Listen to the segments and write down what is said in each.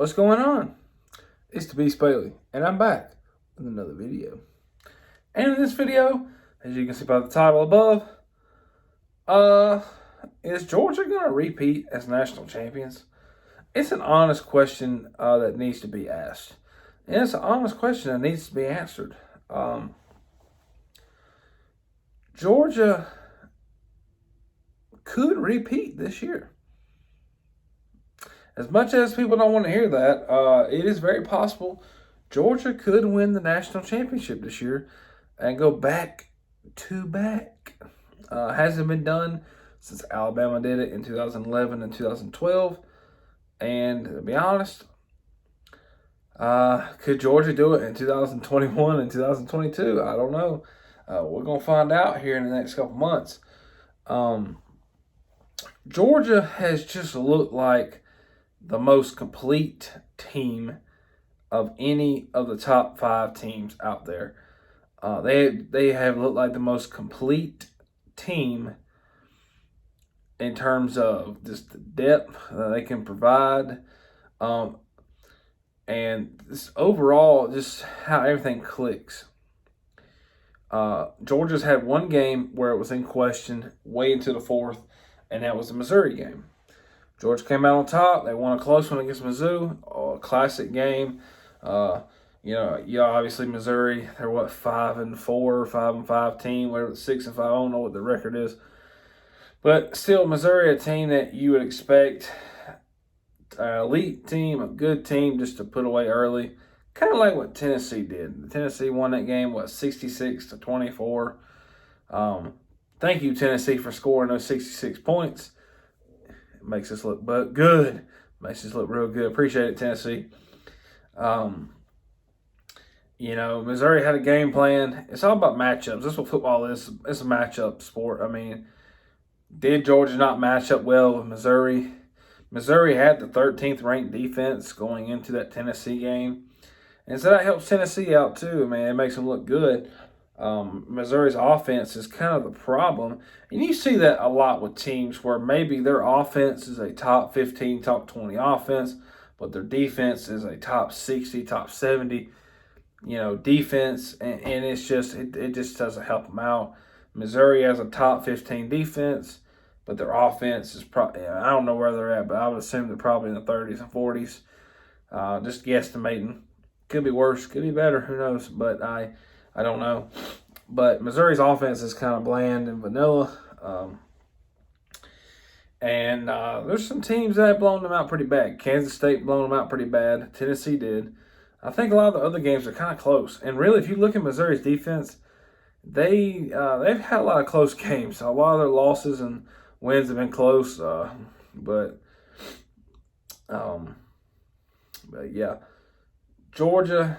What's going on? It's the Beast Bailey, and I'm back with another video. And in this video, as you can see by the title above, is Georgia going to repeat as national champions? It's an honest question that needs to be asked. And it's an honest question that needs to be answered. Georgia could repeat this year. As much as people don't want to hear that, it is very possible Georgia could win the national championship this year and go back to back. Hasn't been done since Alabama did it in 2011 and 2012. And to be honest, could Georgia do it in 2021 and 2022? I don't know. We're going to find out here in the next couple months. Georgia has just looked like the most complete team of any of the top 5 teams out there. They have looked like the most complete team in terms of just the depth that they can provide, and this overall just how everything clicks. Georgia's had one game where it was in question way into the fourth, and that was the Missouri game. Georgia came out on top. They won a close one against Mizzou. A classic game. Obviously Missouri, they're 5-4, 5-5 team, whatever, 6-5. I don't know what the record is. But still, Missouri, a team that you would expect, an elite team, a good team, just to put away early. Kind of like what Tennessee did. Tennessee won that game, 66-24. Thank you, Tennessee, for scoring those 66 points. It makes us look good. Makes us look real good. Appreciate it, Tennessee. Missouri had a game plan. It's all about matchups. That's what football is. It's a matchup sport. I mean, did Georgia not match up well with Missouri? Missouri had the 13th ranked defense going into that Tennessee game. And so that helps Tennessee out too. Man, it makes them look good. Missouri's offense is kind of the problem. And you see that a lot with teams where maybe their offense is a top 15, top 20 offense, but their defense is a top 60, top 70, defense. And it's just, it just doesn't help them out. Missouri has a top 15 defense, but their offense is probably, I don't know where they're at, but I would assume they're probably in the 30s and 40s. Just guesstimating. Could be worse, could be better, who knows, but I don't know. But Missouri's offense is kind of bland and vanilla. There's some teams that have blown them out pretty bad. Kansas State blown them out pretty bad. Tennessee did. I think a lot of the other games are kind of close. And really, if you look at Missouri's defense, they've had a lot of close games. A lot of their losses and wins have been close. But yeah. Georgia,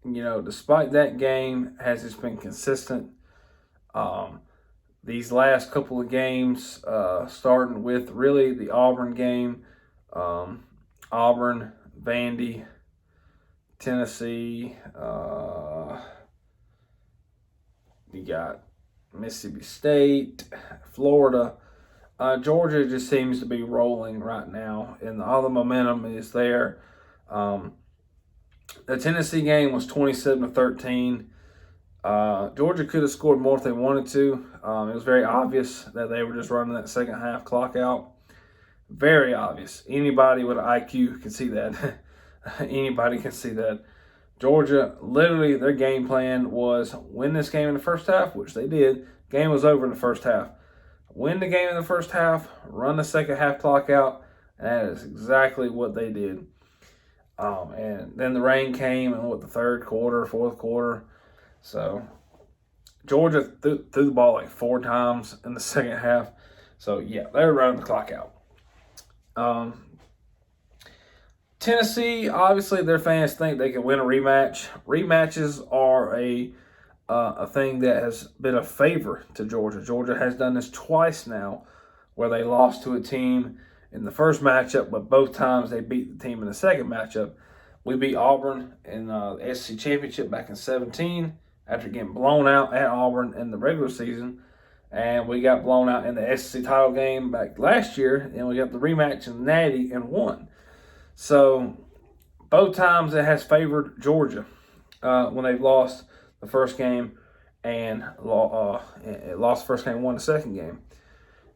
despite that game, has just been consistent. These last couple of games, starting with really the Auburn game, Auburn, Vandy, Tennessee, you got Mississippi State, Florida. Georgia just seems to be rolling right now, and all the momentum is there. The Tennessee game was 27-13. Georgia could have scored more if they wanted to. It was very obvious that they were just running that second half clock out. Very obvious. Anybody with an IQ can see that. Anybody can see that. Georgia, literally, their game plan was win this game in the first half, which they did. Game was over in the first half. Win the game in the first half, run the second half clock out, and that is exactly what they did. And then the rain came in the third quarter, fourth quarter. So Georgia threw the ball like 4 times in the second half. So yeah, they were running the clock out. Tennessee, obviously their fans think they can win a rematch. Rematches are a thing that has been a favor to Georgia. Georgia has done this twice now, where they lost to a team in the first matchup, but both times they beat the team in the second matchup. We beat Auburn in the SEC Championship back in 2017 after getting blown out at Auburn in the regular season. And we got blown out in the SEC title game back last year, and we got the rematch in the Natty and won. So both times it has favored Georgia when they've lost the first game and lost the first game, won the second game.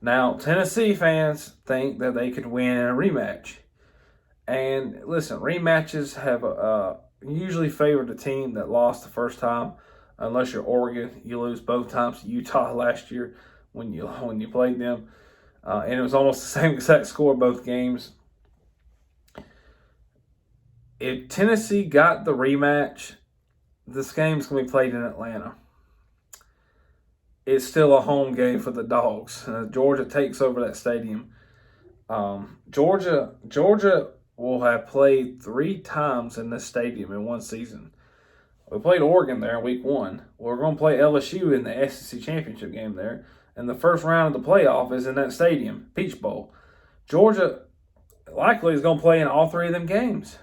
Now, Tennessee fans think that they could win in a rematch. And listen, rematches have usually favored the team that lost the first time. Unless you're Oregon, you lose both times to Utah last year when you played them. And it was almost the same exact score both games. If Tennessee got the rematch, this game's going to be played in Atlanta. It's still a home game for the Dogs. Georgia takes over that stadium. Georgia will have played 3 times in this stadium in one season. We played Oregon there in week 1. We're going to play LSU in the SEC championship game there. And the first round of the playoff is in that stadium, Peach Bowl. Georgia likely is going to play in all 3 of them games.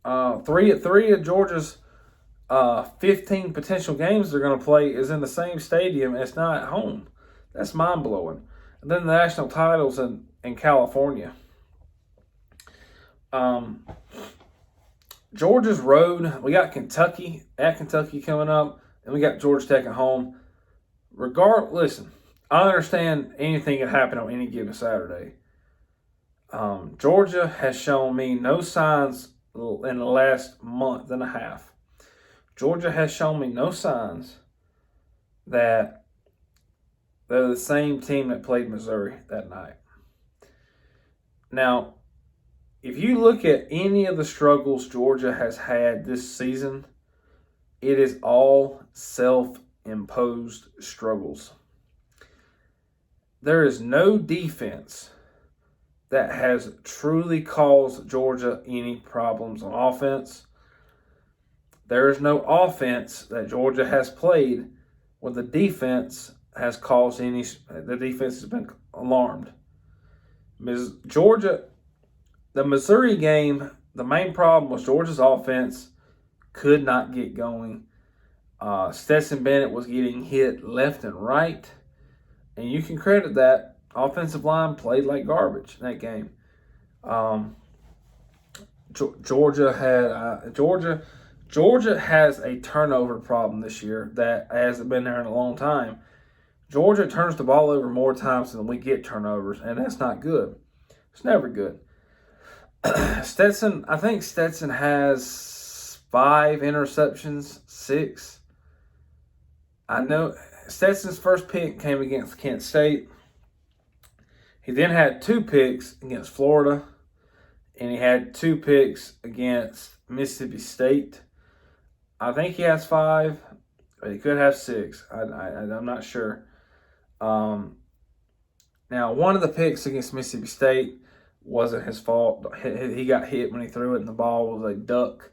3 of Georgia's 15 potential games they're going to play is in the same stadium. It's not at home. That's mind-blowing. And then the national titles in California. Georgia's road, we got Kentucky coming up, and we got Georgia Tech at home. Listen, I understand anything can happen on any given Saturday. Georgia has shown me no signs in the last month and a half. Georgia has shown me no signs that they're the same team that played Missouri that night. Now, if you look at any of the struggles Georgia has had this season, it is all self-imposed struggles. There is no defense that has truly caused Georgia any problems on offense. There is no offense that Georgia has played where the defense has caused the defense has been alarmed. The Missouri game, the main problem was Georgia's offense could not get going. Stetson Bennett was getting hit left and right, and you can credit that. Offensive line played like garbage in that game. Georgia has a turnover problem this year that hasn't been there in a long time. Georgia turns the ball over more times than we get turnovers, and that's not good. It's never good. I think Stetson has 5 interceptions, 6. I know Stetson's first pick came against Kent State. He then had 2 picks against Florida, and he had 2 picks against Mississippi State. I think he has 5, but he could have 6. I'm not sure. Now, one of the picks against Mississippi State wasn't his fault. He got hit when he threw it, and the ball was a duck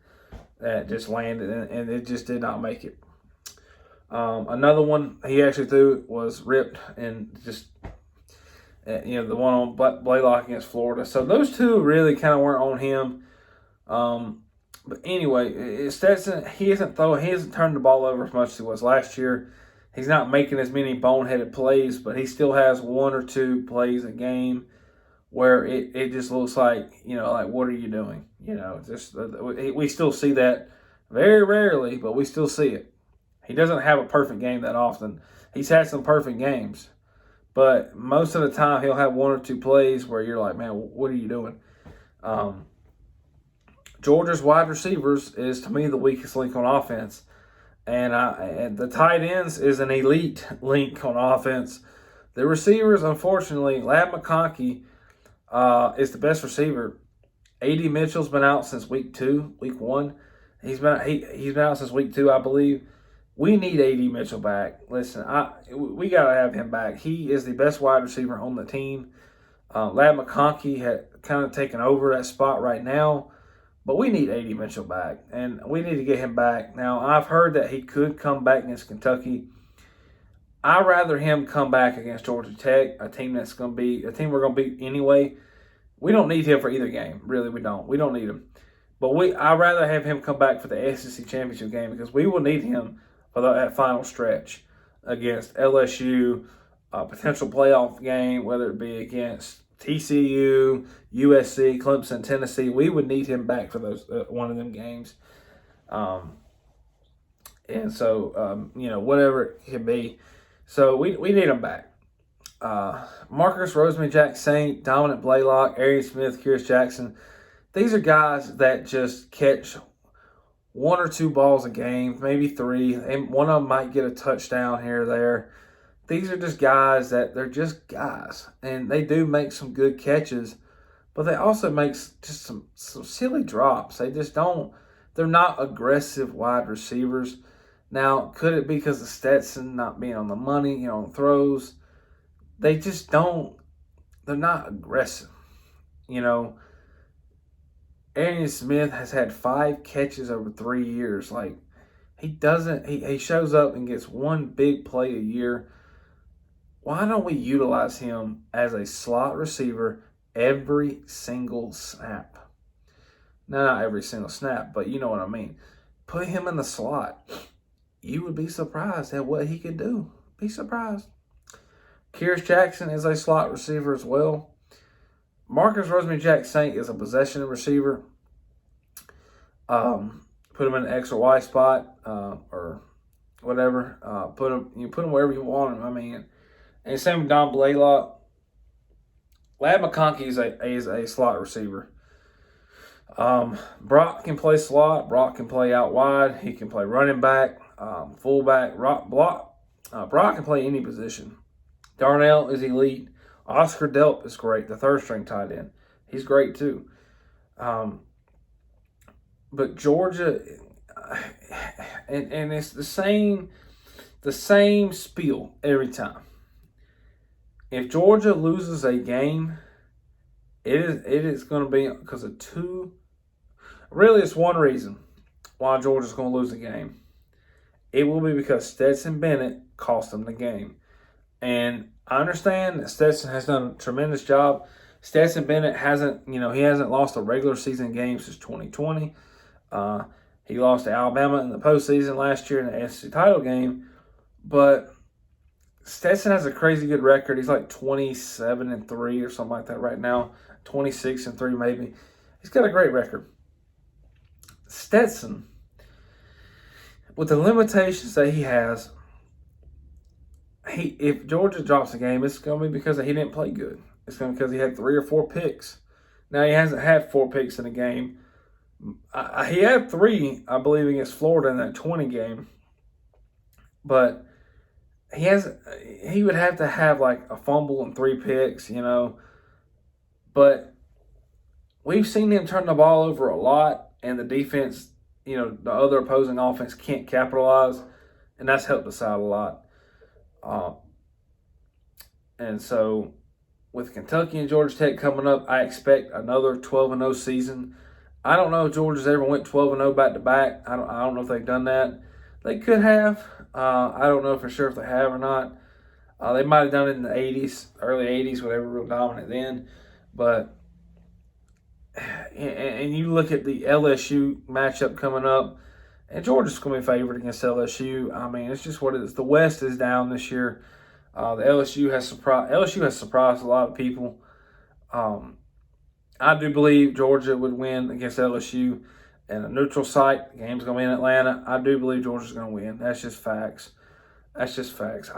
that just landed, and it just did not make it. Another one he actually threw was ripped, and just the one on Blaylock against Florida. So those 2 really kind of weren't on him. But anyway, Stetson he hasn't turned the ball over as much as he was last year. He's not making as many boneheaded plays, but he still has 1 or 2 plays a game where it just looks like, like, what are you doing? We still see that very rarely, but we still see it. He doesn't have a perfect game that often. He's had some perfect games, but most of the time he'll have 1 or 2 plays where you're like, man, what are you doing? Georgia's wide receivers is, to me, the weakest link on offense. And the tight ends is an elite link on offense. The receivers, unfortunately, Ladd McConkey is the best receiver. A.D. Mitchell's been out since week 1. He's been out since week 2, I believe. We need A.D. Mitchell back. Listen, we got to have him back. He is the best wide receiver on the team. Ladd McConkey had kind of taken over that spot right now. But we need A.D. Mitchell back, and we need to get him back. Now, I've heard that he could come back against Kentucky. I'd rather him come back against Georgia Tech, a team we're going to beat anyway. We don't need him for either game. Really, we don't. We don't need him. But I'd rather have him come back for the SEC championship game because we will need him for that final stretch against LSU, a potential playoff game, whether it be against TCU, USC, Clemson, Tennessee. We would need him back for those one of them games. And so, whatever it could be. So we need him back. Marcus Rosemary, Jack Saint, Dominic Blaylock, Arian Smith, Curious Jackson. These are guys that just catch one or two balls a game, maybe three, and one of them might get a touchdown here or there. These are just guys that they're just guys, and they do make some good catches, but they also make just some silly drops. They just don't. They're not aggressive wide receivers. Now, could it be because of Stetson not being on the money, on throws? They just don't. They're not aggressive. Arian Smith has had 5 catches over 3 years. Like, he shows up and gets one big play a year. Why don't we utilize him as a slot receiver every single snap? No, not every single snap, but you know what I mean. Put him in the slot. You would be surprised at what he could do. Be surprised. Curious Jackson is a slot receiver as well. Marcus Rosemary Jack Saint is a possession receiver. Put him in an X or Y spot or whatever. Put him wherever you want him. I mean, and same with Don Blaylock. Lad McConkey is a slot receiver. Brock can play slot. Brock can play out wide. He can play running back, fullback. Brock can play any position. Darnell is elite. Oscar Delp is great, the third string tight end. He's great too. But Georgia, and it's the same spiel every time. If Georgia loses a game, it is going to be because of two. Really, it's one reason why Georgia's going to lose the game. It will be because Stetson Bennett cost them the game. And I understand that Stetson has done a tremendous job. Stetson Bennett hasn't lost a regular season game since 2020. He lost to Alabama in the postseason last year in the SEC title game. But Stetson has a crazy good record. He's like 27-3 or something like that right now. 26-3 maybe. He's got a great record. Stetson, with the limitations that he has, if Georgia drops a game, it's going to be because he didn't play good. It's going to be because he had 3 or 4 picks. Now, he hasn't had 4 picks in a game. He had 3, I believe, against Florida in that 20 game. But he would have to have like a fumble and 3 picks, But we've seen him turn the ball over a lot, and the defense, the other opposing offense can't capitalize, and that's helped us out a lot. And so with Kentucky and Georgia Tech coming up, I expect another 12-0 season. I don't know if Georgia's ever went 12-0 back-to-back. I don't know if they've done that. They could have. I don't know for sure if they have or not. They might have done it in the 80s, early 80s, when they were real dominant then. But, and you look at the LSU matchup coming up, and Georgia's going to be favored against LSU. I mean, it's just what it is. The West is down this year. The LSU has surprised a lot of people. I do believe Georgia would win against LSU in a neutral site. The game's going to be in Atlanta. I do believe Georgia's going to win. That's just facts. I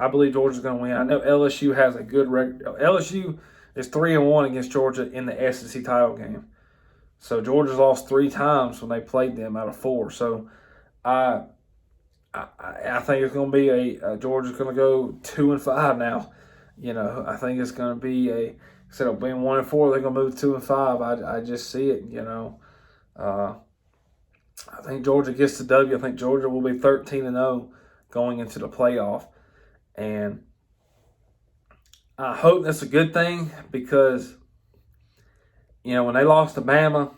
believe Georgia's going to win. I know LSU has a good record. LSU is 3-1 against Georgia in the SEC title game. So Georgia's lost 3 times when they played them out of 4. So I think it's going to be Georgia's going to go 2-5 now. I think it's going to be instead of being 1-4, they're going to move to 2-5. I just see it. I think Georgia gets the W. I think Georgia will be 13-0 going into the playoff, and I hope that's a good thing because when they lost to Bama,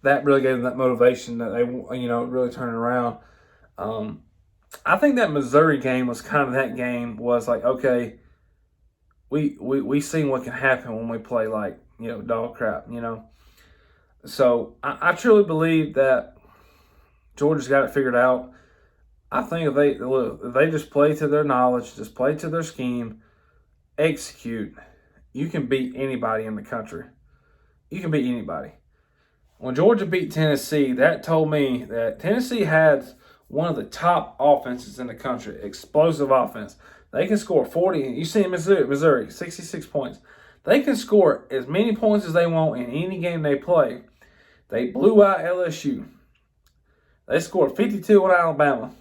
that really gave them that motivation that they, really turn it around. I think that Missouri game was kind of that game was like, okay, we seen what can happen when we play like, dog crap, So I truly believe that Georgia's got it figured out. I think if they just play to their knowledge, just play to their scheme, execute, you can beat anybody in the country. You can beat anybody. When Georgia beat Tennessee, that told me that Tennessee had one of the top offenses in the country, explosive offense. They can score 40. You see Missouri, 66 points. They can score as many points as they want in any game they play. They blew out LSU. They scored 52 on Alabama,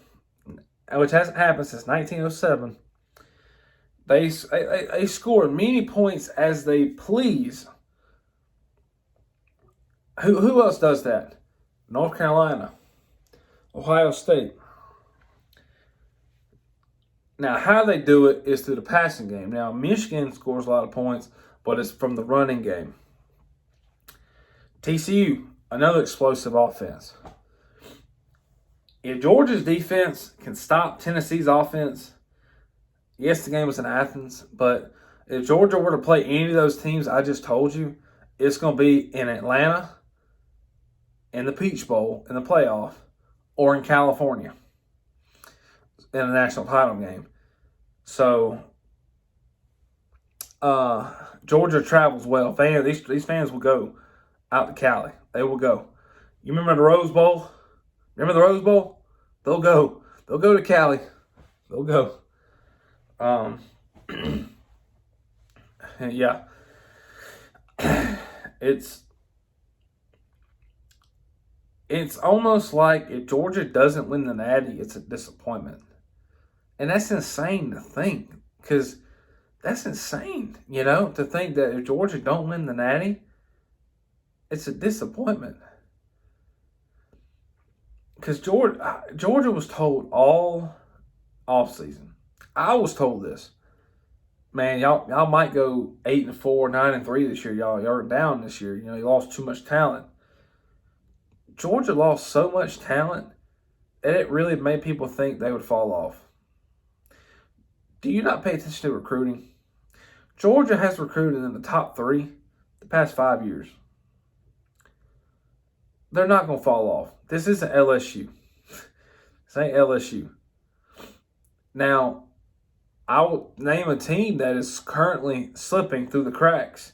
which hasn't happened since 1907. They score as many points as they please. Who else does that? North Carolina, Ohio State. Now, how they do it is through the passing game. Now, Michigan scores a lot of points, but it's from the running game. TCU, another explosive offense. If Georgia's defense can stop Tennessee's offense, yes, the game was in Athens, but if Georgia were to play any of those teams I just told you, it's going to be in Atlanta, in the Peach Bowl, in the playoff, or in California in a national title game. So, Georgia travels well. These fans will go out to Cali. They will go. You remember the Rose Bowl? Remember the Rose Bowl? They'll go. They'll go to Cali. They'll go. Yeah. It's almost like if Georgia doesn't win the Natty, it's a disappointment. And that's insane to think, because that's insane, to think that if Georgia don't win the Natty, it's a disappointment. Because Georgia was told all offseason. I was told this. Man, y'all might go 8-4, 9-3 this year. Y'all are down this year. You lost too much talent. Georgia lost so much talent that it really made people think they would fall off. Do you not pay attention to recruiting? Georgia has recruited in the top 3 the past 5 years. They're not going to fall off. This isn't LSU. This ain't LSU. Now, I will name a team that is currently slipping through the cracks,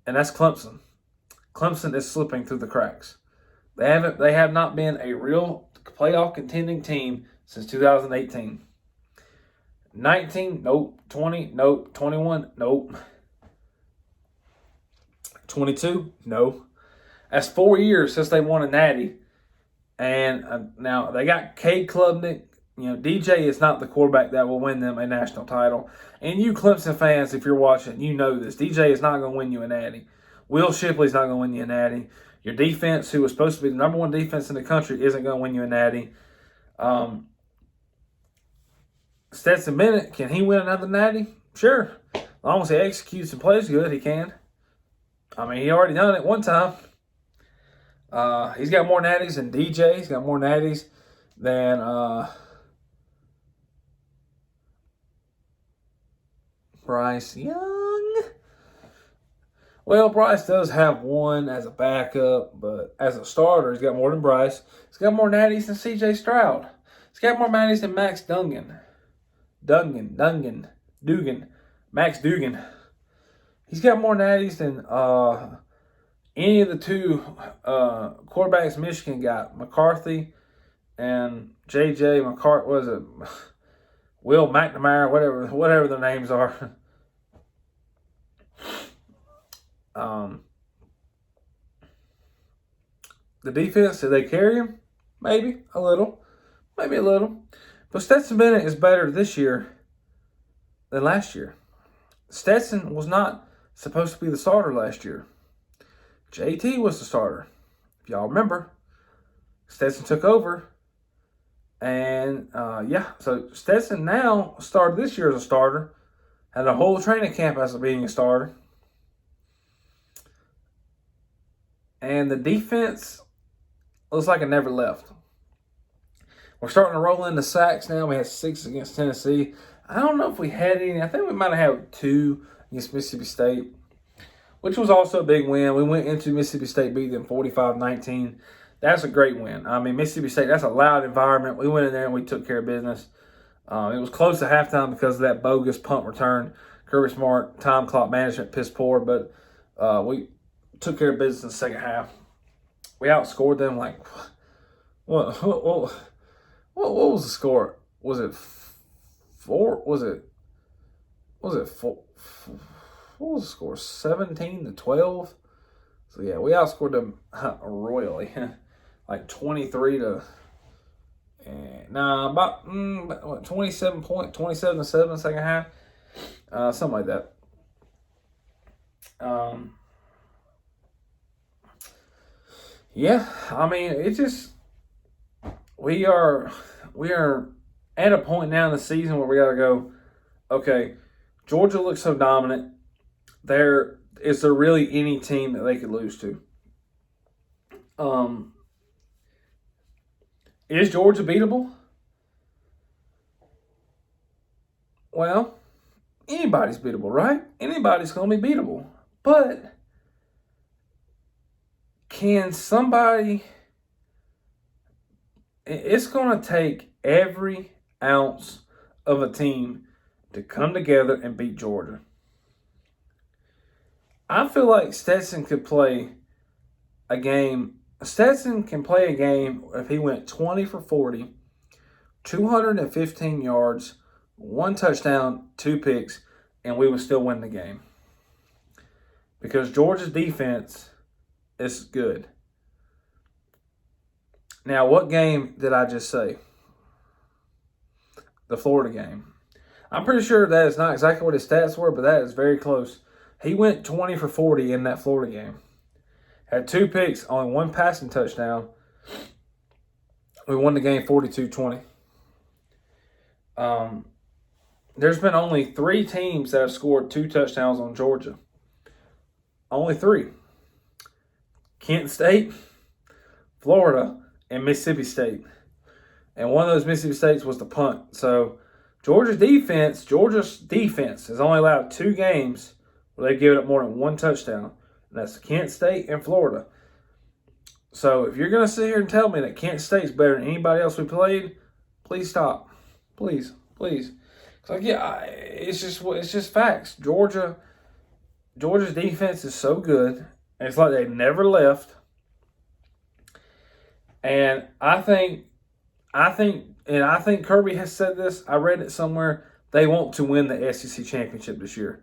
and that's Clemson. Clemson is slipping through the cracks. They have not been a real playoff contending team since 2018. 19, nope. 20, nope. 21, nope. 22, no. That's 4 years since they won a Natty. And now they got Cade Klubnik. DJ is not the quarterback that will win them a national title. And you Clemson fans, if you're watching, you know this. DJ is not going to win you a Natty. Will Shipley's not going to win you a Natty. Your defense, who was supposed to be the number 1 defense in the country, isn't going to win you a Natty. Stetson Bennett, can he win another Natty? Sure. As long as he executes and plays good, he can. I mean, he already done it one time. He's got more natties than DJ. He's got more natties than Bryce Young. Well, Bryce does have one as a backup, but as a starter, he's got more than Bryce. He's got more natties than CJ Stroud. He's got more natties than Max Duggan. Max Duggan. He's got more natties than any of the 2 quarterbacks Michigan got. McCarthy and J.J. McCarthy, was it Will McNamara, whatever their names are. The defense, did they carry him? Maybe a little. But Stetson Bennett is better this year than last year. Stetson was not supposed to be the starter last year. JT was the starter. If y'all remember, Stetson took over. And, so Stetson now started this year as a starter. Had a whole training camp as being a starter. And the defense looks like it never left. We're starting to roll into sacks now. We had 6 against Tennessee. I don't know if we had any. I think we might have had 2 against Mississippi State, which was also a big win. We went into Mississippi State, beat them 45-19. That's a great win. I mean, Mississippi State, that's a loud environment. We went in there and we took care of business. It was close to halftime because of that bogus punt return. Kirby Smart, time clock management, piss poor, but we took care of business in the second half. We outscored them like, what was the score? Was it four? Was it four? What was the score? 17-12. So yeah, we outscored them royally, like 23 to. About 27-7 second half, something like that. Yeah, I mean, it's just we are at a point now in the season where we got to go. Okay, Georgia looks so dominant. Is there really any team that they could lose to? Is Georgia beatable? Well, anybody's beatable, right? Anybody's going to be beatable. But can somebody... It's going to take every ounce of a team to come together and beat Georgia. I feel like Stetson could play a game. Stetson can play a game if he went 20 for 40, 215 yards, 1 touchdown, 2 picks, and we would still win the game. Because Georgia's defense is good. Now, what game did I just say? The Florida game. I'm pretty sure that is not exactly what his stats were, but that is very close. He went 20 for 40 in that Florida game. Had 2 picks, only 1 passing touchdown. We won the game 42-20. There's been only 3 teams that have scored 2 touchdowns on Georgia. Only 3. Kent State, Florida, and Mississippi State. And one of those Mississippi States was the punt. So Georgia's defense has only allowed 2 games where they've given up more than 1 touchdown. And that's Kent State and Florida. So if you're going to sit here and tell me that Kent State's better than anybody else we played, please stop. Please. Like, yeah, it's just facts. Georgia's defense is so good. It's like they never left. And I think Kirby has said this. I read it somewhere. They want to win the SEC championship this year.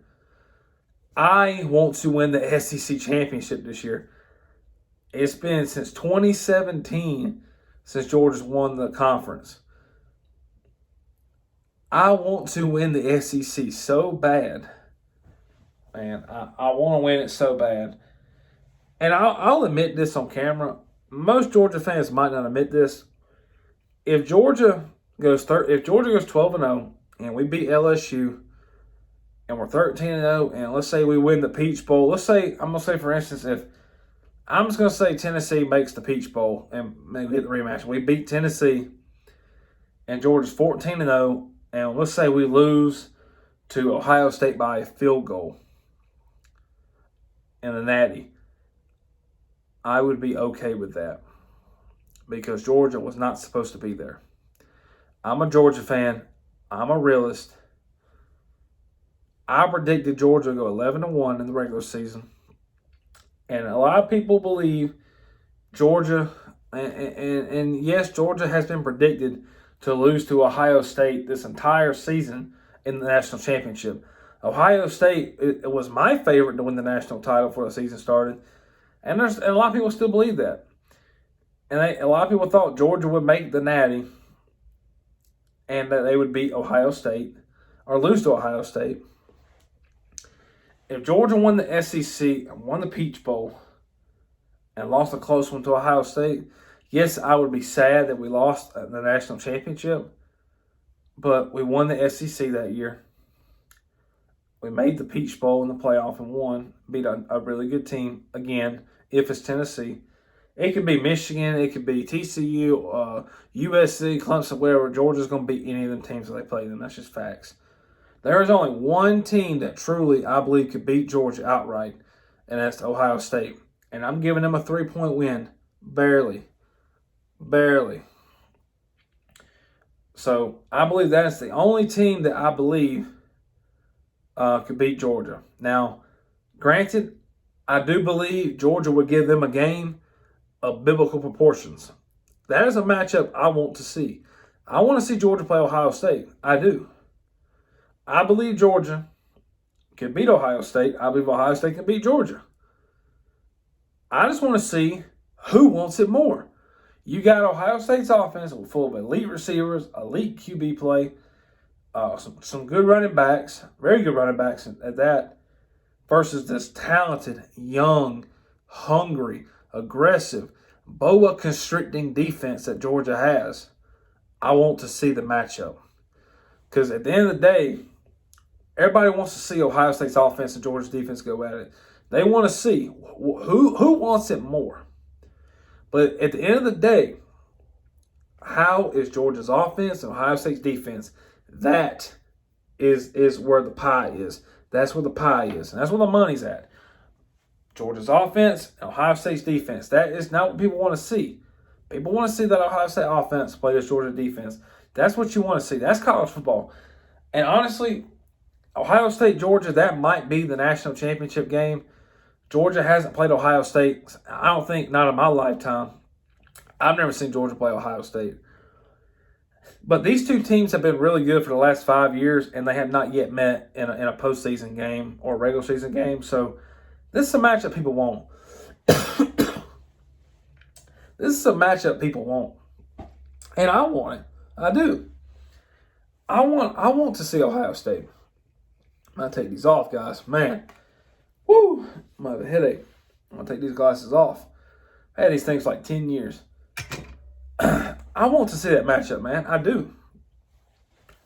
I want to win the SEC championship this year. It's been since 2017 since Georgia's won the conference. I want to win the SEC so bad. Man, I want to win it so bad. And I'll admit this on camera. Most Georgia fans might not admit this. If Georgia goes 12-0 and we beat LSU and we're 13-0 and let's say we win the Peach Bowl. I'm going to say for instance, if I'm just going to say Tennessee makes the Peach Bowl and maybe hit the rematch. We beat Tennessee and Georgia's 14-0 and let's say we lose to Ohio State by a field goal in the Natty. I would be okay with that because Georgia was not supposed to be there. I'm a Georgia fan. I'm a realist. I predicted Georgia to go 11-1 in the regular season. And a lot of people believe Georgia, and yes, Georgia has been predicted to lose to Ohio State this entire season in the national championship. Ohio State it was my favorite to win the national title before the season started. And a lot of people still believe that. And a lot of people thought Georgia would make the Natty and that they would beat Ohio State or lose to Ohio State. If Georgia won the SEC and won the Peach Bowl and lost a close one to Ohio State, yes, I would be sad that we lost the national championship, but we won the SEC that year. We made the Peach Bowl in the playoff and won, beat a really good team again. If it's Tennessee, it could be Michigan, it could be TCU, USC, Clemson, wherever. Georgia's going to beat any of them teams that they played in. That's just facts. There is only one team that truly, I believe, could beat Georgia outright, and that's Ohio State. And I'm giving them a 3-point win, barely. Barely. So I believe that's the only team that I believe could beat Georgia. Now, granted, I do believe Georgia would give them a game of biblical proportions. That is a matchup I want to see. I want to see Georgia play Ohio State. I do. I believe Georgia can beat Ohio State. I believe Ohio State can beat Georgia. I just want to see who wants it more. You got Ohio State's offense full of elite receivers, elite QB play, some good running backs, very good running backs at that, versus this talented, young, hungry, aggressive, boa constricting defense that Georgia has. I want to see the matchup. Because at the end of the day, everybody wants to see Ohio State's offense and Georgia's defense go at it. They want to see who wants it more. But at the end of the day, how is Georgia's offense and Ohio State's defense? That is where the pie is. That's where the pie is. And that's where the money's at. Georgia's offense and Ohio State's defense. That is not what people want to see. People want to see that Ohio State offense play this Georgia defense. That's what you want to see. That's college football. And honestly, Ohio State, Georgia, that might be the national championship game. Georgia hasn't played Ohio State, I don't think, not in my lifetime. I've never seen Georgia play Ohio State. But these two teams have been really good for the last 5 years, and they have not yet met in a postseason game or a regular season game. So this is a matchup people want. This is a matchup people want. And I want it. I do. I want to see Ohio State. I'm going to take these off, guys. Man. Woo! I'm going to have a headache. I'm going to take these glasses off. I had these things for like 10 years. I want to see that matchup, man. I do.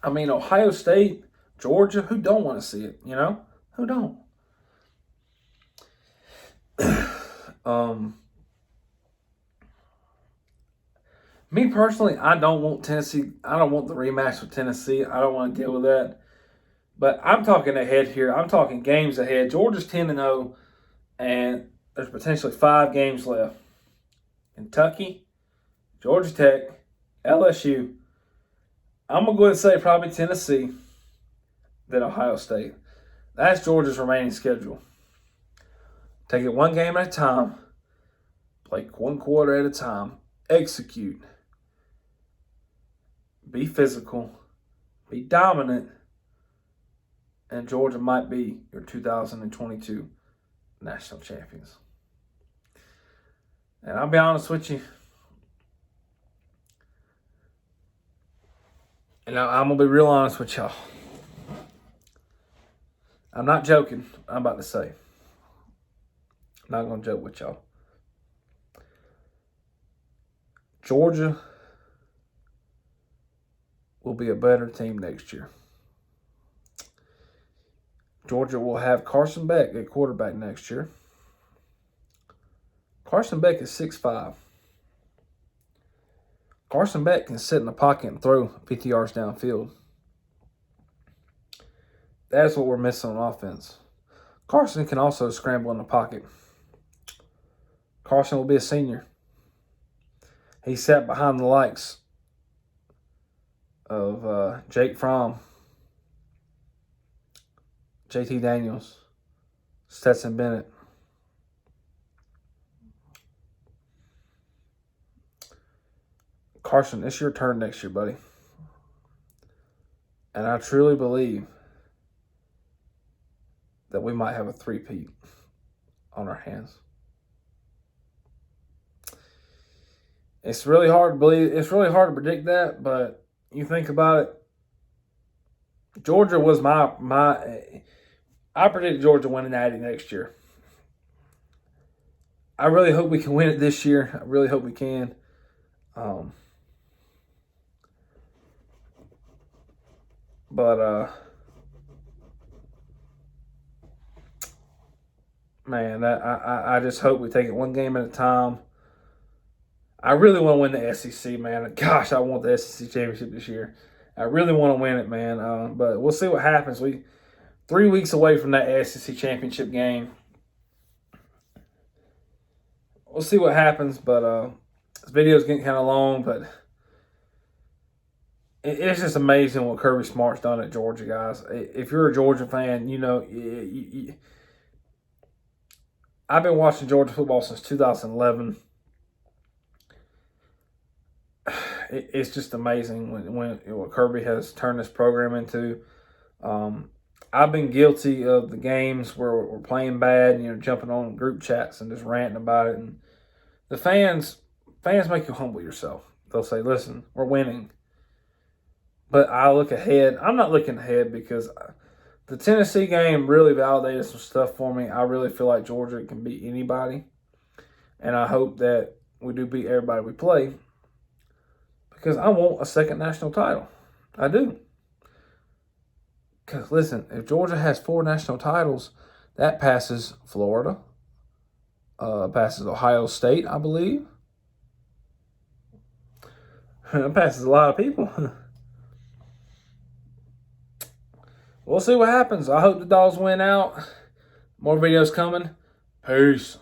I mean, Ohio State, Georgia, who don't want to see it, you know? Who don't? Me personally, I don't want Tennessee. I don't want the rematch with Tennessee. I don't want to deal with that. But I'm talking ahead here. I'm talking games ahead. Georgia's 10-0, and there's potentially 5 games left. Kentucky, Georgia Tech, LSU. I'm going to go ahead and say probably Tennessee, then Ohio State. That's Georgia's remaining schedule. Take it one game at a time. Play one quarter at a time. Execute. Be physical. Be dominant. And Georgia might be your 2022 national champions. And I'll be honest with you. And I'm going to be real honest with y'all. I'm not joking. I'm about to say. I'm not going to joke with y'all. Georgia will be a better team next year. Georgia will have Carson Beck at quarterback next year. Carson Beck is 6'5". Carson Beck can sit in the pocket and throw 50 yards downfield. That's what we're missing on offense. Carson can also scramble in the pocket. Carson will be a senior. He sat behind the likes of Jake Fromm, JT Daniels, Stetson Bennett. Carson, it's your turn next year, buddy. And I truly believe that we might have a three-peat on our hands. It's really hard to believe. It's really hard to predict that, but you think about it. Georgia was I predicted Georgia winning Natty next year. I really hope we can win it this year. I really hope we can. Man, I just hope we take it one game at a time. I really want to win the SEC, man. Gosh, I want the SEC championship this year. I really want to win it, man. But we'll see what happens. 3 weeks away from that SEC championship game. We'll see what happens, but This video's getting kind of long, but it's just amazing what Kirby Smart's done at Georgia, guys. If you're a Georgia fan, you know, I've been watching Georgia football since 2011. It's just amazing when what Kirby has turned this program into. I've been guilty of the games where we're playing bad, you know, jumping on group chats and just ranting about it. And the fans make you humble yourself. They'll say, "Listen, we're winning." But I look ahead. I'm not looking ahead because the Tennessee game really validated some stuff for me. I really feel like Georgia can beat anybody. And I hope that we do beat everybody we play because I want a second national title. I do. Because, listen, if Georgia has 4 national titles, that passes Florida, passes Ohio State, I believe. It passes a lot of people. We'll see what happens. I hope the Dogs win out. More videos coming. Peace.